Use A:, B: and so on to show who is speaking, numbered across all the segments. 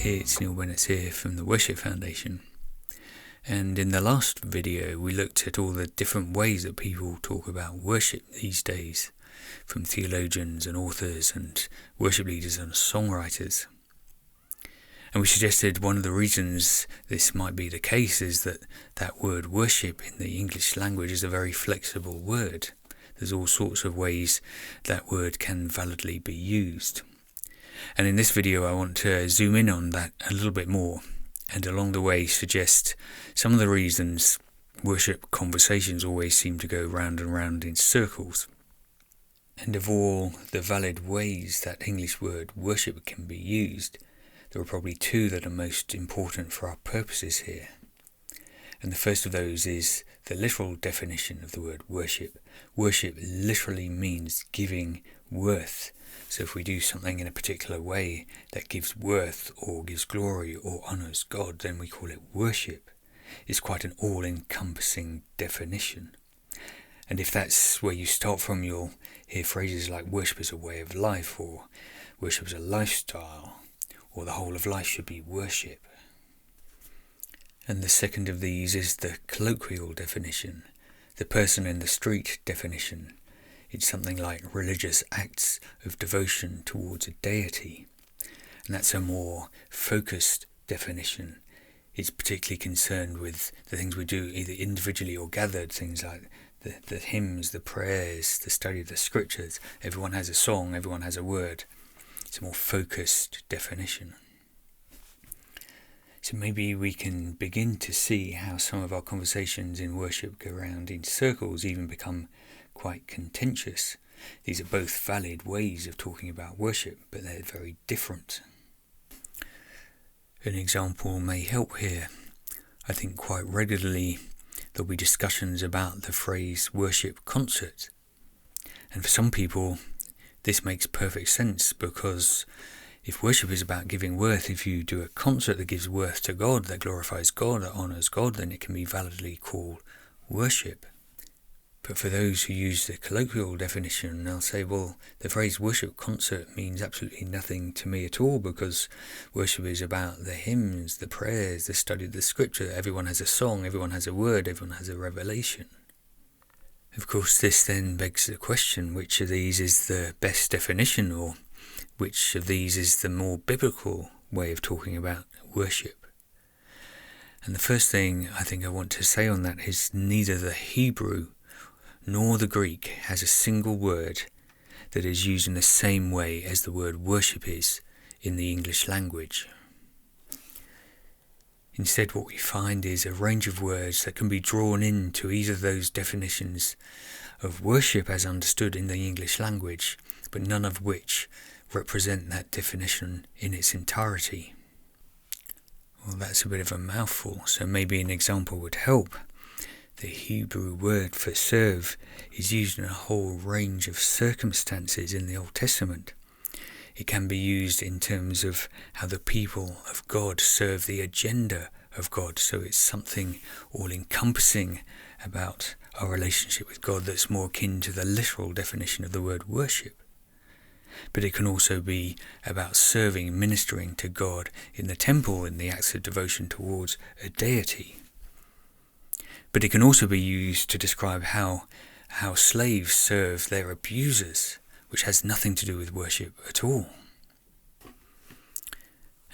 A: Hey, it's Neil Bennett's here from the Worship Foundation. And in the last video, we looked at all the different ways that people talk about worship these days, from theologians and authors and worship leaders and songwriters. And we suggested one of the reasons this might be the case is that word worship in the English language is a very flexible word. There's all sorts of ways that word can validly be used. And in this video I want to zoom in on that a little bit more and along the way suggest some of the reasons worship conversations always seem to go round and round in circles. And of all the valid ways that English word worship can be used, there are probably two that are most important for our purposes here. And the first of those is the literal definition of the word worship. Worship literally means giving worth. So if we do something in a particular way that gives worth or gives glory or honours God, then we call it worship. It's quite an all-encompassing definition. And if that's where you start from, you'll hear phrases like worship is a way of life, or worship is a lifestyle, or the whole of life should be worship. And the second of these is the colloquial definition, the person in the street definition. It's something like religious acts of devotion towards a deity. And that's a more focused definition. It's particularly concerned with the things we do either individually or gathered, things like the hymns, the prayers, the study of the scriptures. Everyone has a song, everyone has a word. It's a more focused definition. So maybe we can begin to see how some of our conversations in worship go round in circles, even become quite contentious. These are both valid ways of talking about worship, but they're very different. An example may help here. I think quite regularly there'll be discussions about the phrase worship concert. And for some people this makes perfect sense, because if worship is about giving worth, if you do a concert that gives worth to God, that glorifies God, that honours God, then it can be validly called worship. But for those who use the colloquial definition, they'll say, well, the phrase worship concert means absolutely nothing to me at all, because worship is about the hymns, the prayers, the study of the scripture. Everyone has a song, everyone has a word, everyone has a revelation. Of course, this then begs the question, which of these is the best definition, or which of these is the more biblical way of talking about worship? And the first thing I think I want to say on that is neither the Hebrew nor the Greek has a single word that is used in the same way as the word worship is in the English language. Instead, what we find is a range of words that can be drawn into either of those definitions of worship as understood in the English language, but none of which represent that definition in its entirety. Well, that's a bit of a mouthful, so maybe an example would help. The Hebrew word for serve is used in a whole range of circumstances in the Old Testament. It can be used in terms of how the people of God serve the agenda of God, so it's something all-encompassing about our relationship with God that's more akin to the literal definition of the word worship. But it can also be about serving, ministering to God in the temple, in the acts of devotion towards a deity. But it can also be used to describe how slaves serve their abusers, which has nothing to do with worship at all.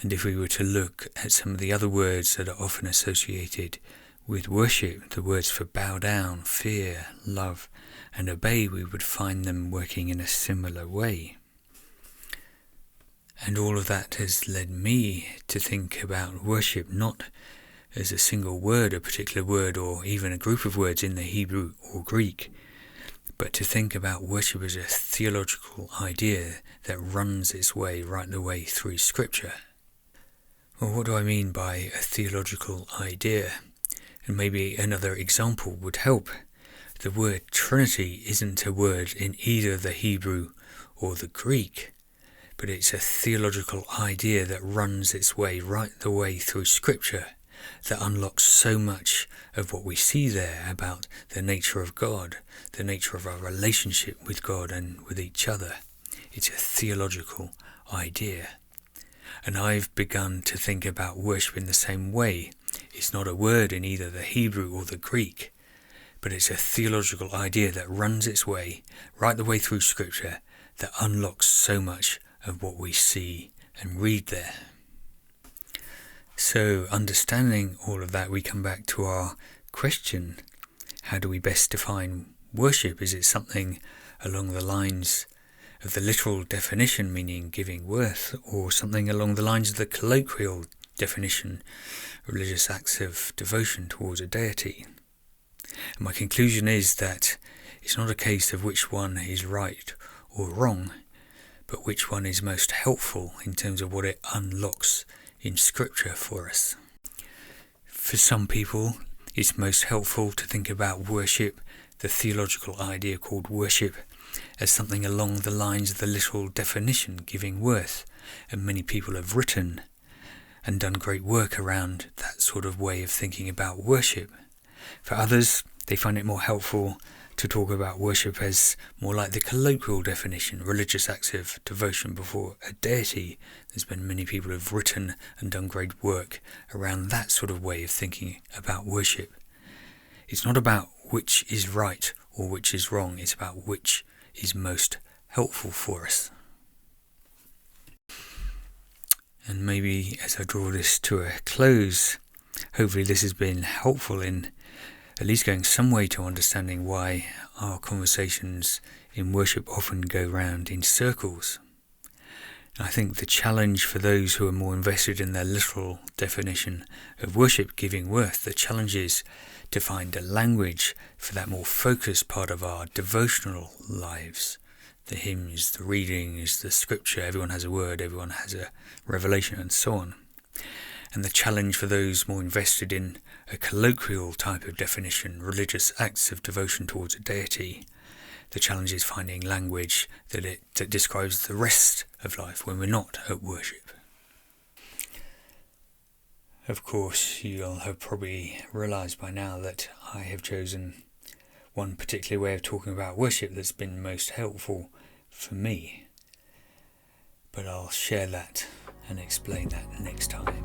A: And if we were to look at some of the other words that are often associated with worship, the words for bow down, fear, love, and obey, we would find them working in a similar way. And all of that has led me to think about worship not as a single word, a particular word, or even a group of words in the Hebrew or Greek, but to think about worship as a theological idea that runs its way right the way through Scripture. Well, what do I mean by a theological idea? And maybe another example would help. The word Trinity isn't a word in either the Hebrew or the Greek, but it's a theological idea that runs its way right the way through Scripture, that unlocks so much of what we see there about the nature of God, the nature of our relationship with God and with each other. It's a theological idea. and I've begun to think about worship in the same way. It's not a word in either the Hebrew or the Greek, but it's a theological idea that runs its way right the way through Scripture, that unlocks so much of what we see and read there. So, understanding all of that, we come back to our question: how do we best define worship? Is it something along the lines of the literal definition, meaning giving worth, or something along the lines of the colloquial definition, religious acts of devotion towards a deity? And my conclusion is that it's not a case of which one is right or wrong, but which one is most helpful in terms of what it unlocks in Scripture for us. For some people, it's most helpful to think about worship, the theological idea called worship, as something along the lines of the literal definition, giving worth, and many people have written and done great work around that sort of way of thinking about worship. For others, they find it more helpful to talk about worship as more like the colloquial definition, religious acts of devotion before a deity. There's been many people who have written and done great work around that sort of way of thinking about worship. It's not about which is right or which is wrong, it's about which is most helpful for us. And maybe as I draw this to a close, hopefully this has been helpful in at least going some way to understanding why our conversations in worship often go round in circles. I think the challenge for those who are more invested in their literal definition of worship, giving worth, the challenge is to find a language for that more focused part of our devotional lives. The hymns, the readings, the scripture, everyone has a word, everyone has a revelation, and so on. And the challenge for those more invested in a colloquial type of definition, religious acts of devotion towards a deity, the challenge is finding language that describes the rest of life when we're not at worship. Of course, you'll have probably realised by now that I have chosen one particular way of talking about worship that's been most helpful for me. But I'll share that and explain that next time.